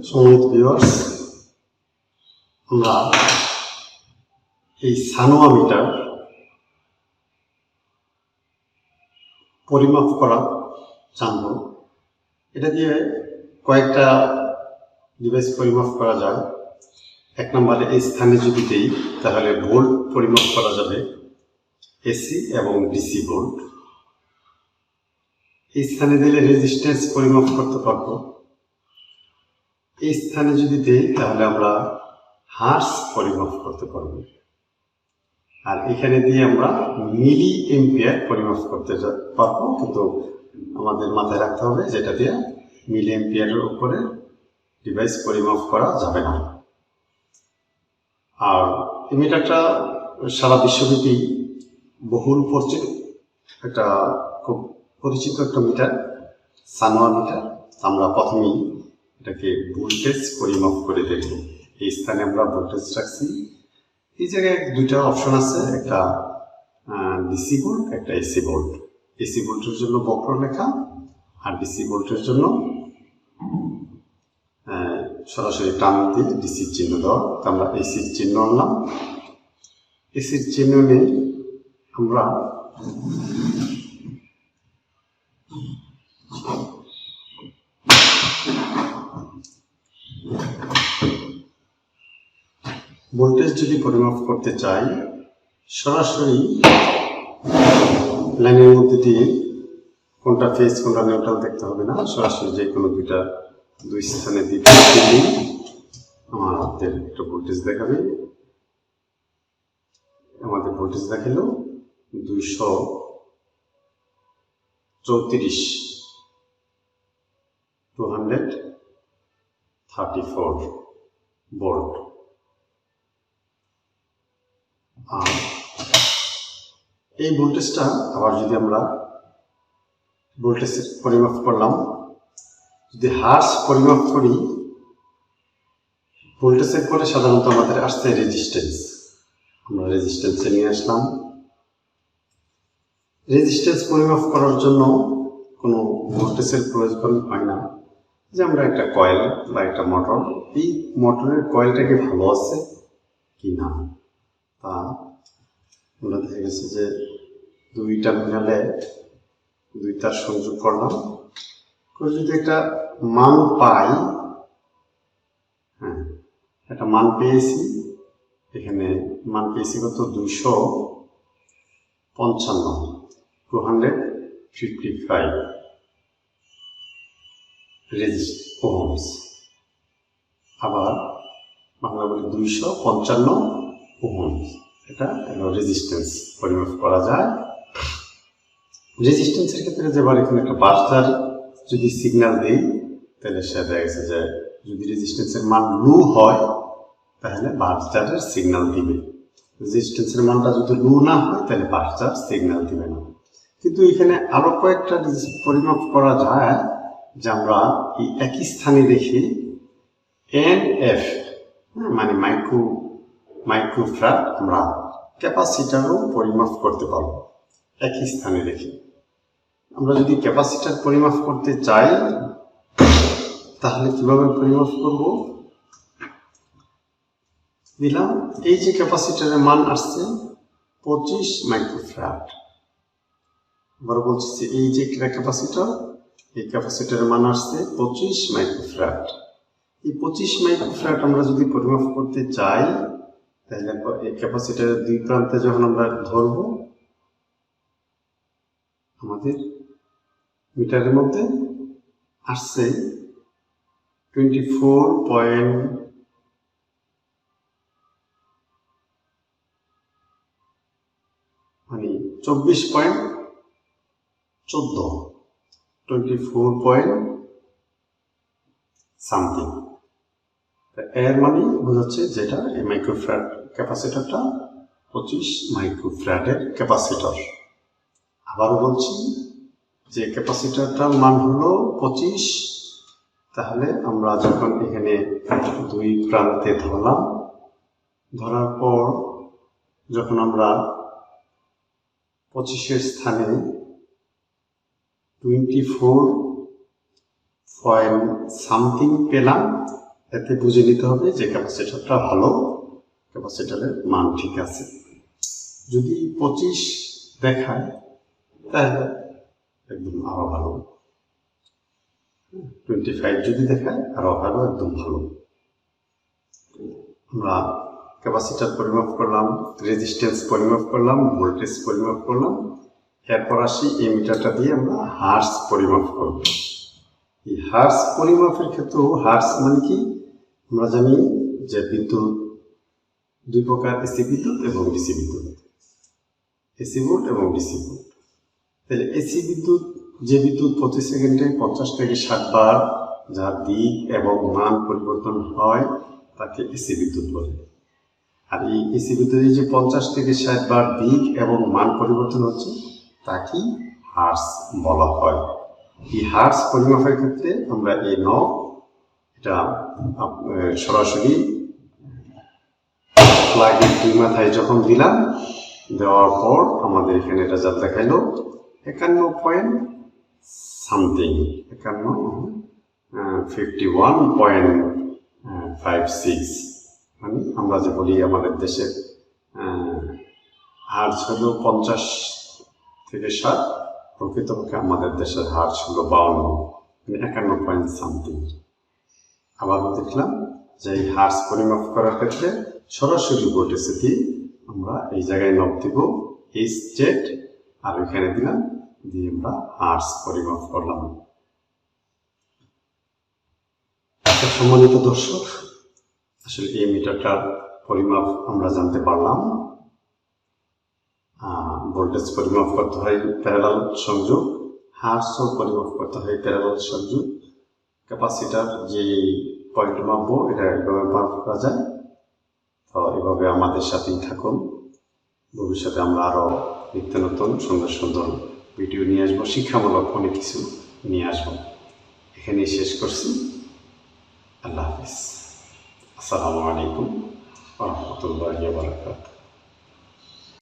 সম্মানিত ভিউয়ার্স, আমরা এই থার্মোমিটার পরিমাপ করা জানব। এটা দিয়ে কয়েকটা ডিভাইস পরিমাপ করা যায়। এক নম্বরে এই স্থানে যদি দেই তাহলে ভোল্ট পরিমাপ করা যাবে, এসি এবং ডিসি ভোল্ট। এই স্থানে দিলে রেজিস্ট্যান্স পরিমাপ করতে পারবো। এই স্থানে যদি দেই তাহলে আমরা হার্স পরিমাপ করতে পারবো। আর এখানে দিয়ে আমরা মিলি এম্পিয়ার পরিমাপ করতে পারবো, কিন্তু আমাদের মাথায় রাখতে হবে যেটা দিয়ে মিলি এম্পিয়ারের উপরে ডিভাইস পরিমাপ করা যাবে না। আর এই মিটারটা সারা বিশ্বব্যাপী বহুল পরিচিত, একটা খুব পরিচিত একটা মিটার, থার্মোমিটার। আমরা প্রথমেই এটাকে ভোল্টেজ পরিমাপ করে দেখব। এই স্থানে আমরা ভোল্টেজ রাখছি। এই জায়গায় দুইটা অপশন আছে, একটা ডিসি ভোল্ট, একটা এসি ভোল্ট। এসি ভোল্টের জন্য বক্ররেখা আর ডিসি ভোল্টের জন্য সরাসরি টান দিয়ে ডিসির চিহ্ন দেওয়া। তো আমরা এসির চিহ্ন আনলাম। এসির চিহ্ন নিয়ে আমরা ভোল্টেজ যদি পরিমাপ করতে চাই, সরাসরি লাইনের মধ্যে দিয়ে কোনটা ফেজ কোনটা নিউট্রাল দেখতে হবে না, সরাসরি যে কোনো দুই স্থানে দিতে আমাদের একটা ভোল্টেজ দেখাবে। আমাদের ভোল্টেজ দেখালো 234 ভোল্ট। আর এই ভোল্টেজটা আবার যদি আমরা ভোল্টেজ পরিমাপ করলাম, যদি হার্স পরিমাপ করি, ভোল্টেজের পরে সাধারণত আমাদের আসছে রেজিস্ট্যান্স। আমরা রেজিস্ট্যান্সে নিয়ে আসলাম। রেজিস্ট্যান্স পরিমাপ করার জন্য কোনো ভোল্টেজের প্রয়োজন হয় না, যে আমরা একটা কয়েল বা একটা মোটর, এই মোটরের কয়েলটাকে ভালো আছে কি না তা আমরা দেখা গেছে যে দুই টার্মিনালে দুই তার সংযোগ করলাম, করে যদি একটা মান পাই, একটা মান পেয়েছি, এখানে মান পেয়েছি কত, 255 ওহমস। আবার বাংলা বলি 255 ওহমস। এটা রেজিস্ট্যান্স পরিমাপ করা যায়। রেজিস্ট্যান্সের ক্ষেত্রে যেবার এখানে একটা বার্জার যদি সিগন্যাল দিই, তাহলে সে দেখা গেছে যে যদি রেজিস্ট্যান্সের মান লো হয় তাহলে বার্জারের সিগন্যাল দিবে। রেজিস্ট্যান্সের মানটা যদি লো না হয় তাহলে বার্জার সিগন্যাল দিবে না। কিন্তু এখানে আরো কয়েকটা পরিমাপ করা যায়, যে আমরা এই একই স্থানে রেখে এনএফ মানে মাইক্রোফ্যারাড আমরা ক্যাপাসিটারও পরিমাপ করতে পারবো একই স্থানে রেখে। আমরা যদি ক্যাপাসিটার পরিমাপ করতে চাই তাহলে কিভাবে পরিমাপ করব? দিলাম এই যে ক্যাপাসিটারের মান আসছে 25 মাইক্রোফ্যারাড। আবার বলছি যে এই যে ক্যাপাসিটার, এই ক্যাপাসিটারের মান আসছে 25 মাইক্রোফ্যারাড। এই 25 মাইক্রোফ্যারাড আমরা যদি পরিমাপ করতে চাই, তাহলে এই ক্যাপাসিটারের দুই প্রান্তে যখন আমরা ধরব, আমাদের মিটারের মধ্যে আসছে 24.14 এর মানে বোঝাচ্ছে যেটা এই মাইক্রোফ্যারাড ক্যাপাসিটরটা 25 মাইক্রোফ্যারাডের ক্যাপাসিটর। আবারও বলছি যে ক্যাপাসিটরটার মান হলো 25। তাহলে আমরা যখন এখানে দুই প্রান্তে ধরলাম, ধরার পর যখন আমরা 25-এর স্থানে 24 পয়েন্ট সামথিং পেলাম, এতে বুঝে নিতে হবে যে ক্যাপাসিটরটা ভালো, ক্যাপাসিটরের মান ঠিক আছে। যদি 25 দেখায় তাহলে একদম আরো ভালো, 25 যদি দেখায় আরো ভালো, একদম ভালো। আমরা ক্যাপাসিটর পরিমাপ করলাম, রেজিস্ট্যান্স পরিমাপ করলাম, ভোল্টেজ পরিমাপ করলাম। এরপর আসি এই মিটারটা দিয়ে আমরা হার্স পরিমাপ করব। এই হার্স পরিমাপের ক্ষেত্রেও হার্স মানে কি আমরা জানি যে বিদ্যুৎ দুই প্রকার, এসি বিদ্যুৎ এবং ডিসি বিদ্যুৎ, এসি ভোল্ট এবং ডিসি ভোল্ট। তাহলে এসি বিদ্যুৎ, যে বিদ্যুৎ প্রতি সেকেন্ডে 50 থেকে 60 বার যার দিক এবং মান পরিবর্তন হয় তাকে এসি বিদ্যুৎ বলে। আর এই এসি বিদ্যুতের যে 50 থেকে 60 বার দিক এবং মান পরিবর্তন হচ্ছে তাকে হার্স বলা হয়। এই হার্স পরিমাপের ক্ষেত্রে আমরা এই নব এটা সরাসরি প্লাগের দুই মাথায় যখন দিলাম, দেওয়ার পর আমাদের এখানে এটা যা দেখাইলো 51.56, মানে আমরা যে বলি আমাদের দেশের হার্স হলো 50 থেকে 60, প্রকৃতপক্ষে আমাদের দেশের হার্স হলো 52, মানে 51.something। আবারও দেখলাম যে এই হার্স পরিমাপ করার ক্ষেত্রে সরাসরি ভোল্টেজ দিয়ে আমরা এই জায়গায় নব দিব H আর ওইখানে দিলাম, দিয়ে আমরা হার্স পরিমাপ করলাম। সম্মানিত দর্শক, আসলে এই মিটারটার পরিমাপ আমরা জানতে পারলাম। ভোল্টেজ পরিমাপ করতে হয় প্যারালাল সংযোগ, হার্সও পরিমাপ করতে হয় প্যারালাল সংযোগ। ক্যাপাসিটার যে পয়েন্ট মাপবো এটা এভাবে মাপ করা যায়। তো এভাবে আমাদের সাথেই থাকুন, ভবিষ্যতে আমরা আরো নিত্য নতুন সুন্দর সুন্দর ভিডিও নিয়ে আসবো, শিক্ষামূলক অনেক কিছু নিয়ে আসবো। এখানেই শেষ করছি। আল্লাহ হাফিজ। আসসালামু আলাইকুম ওয়া রাহমাতুল্লাহি ওয়া বারাকাতুহু।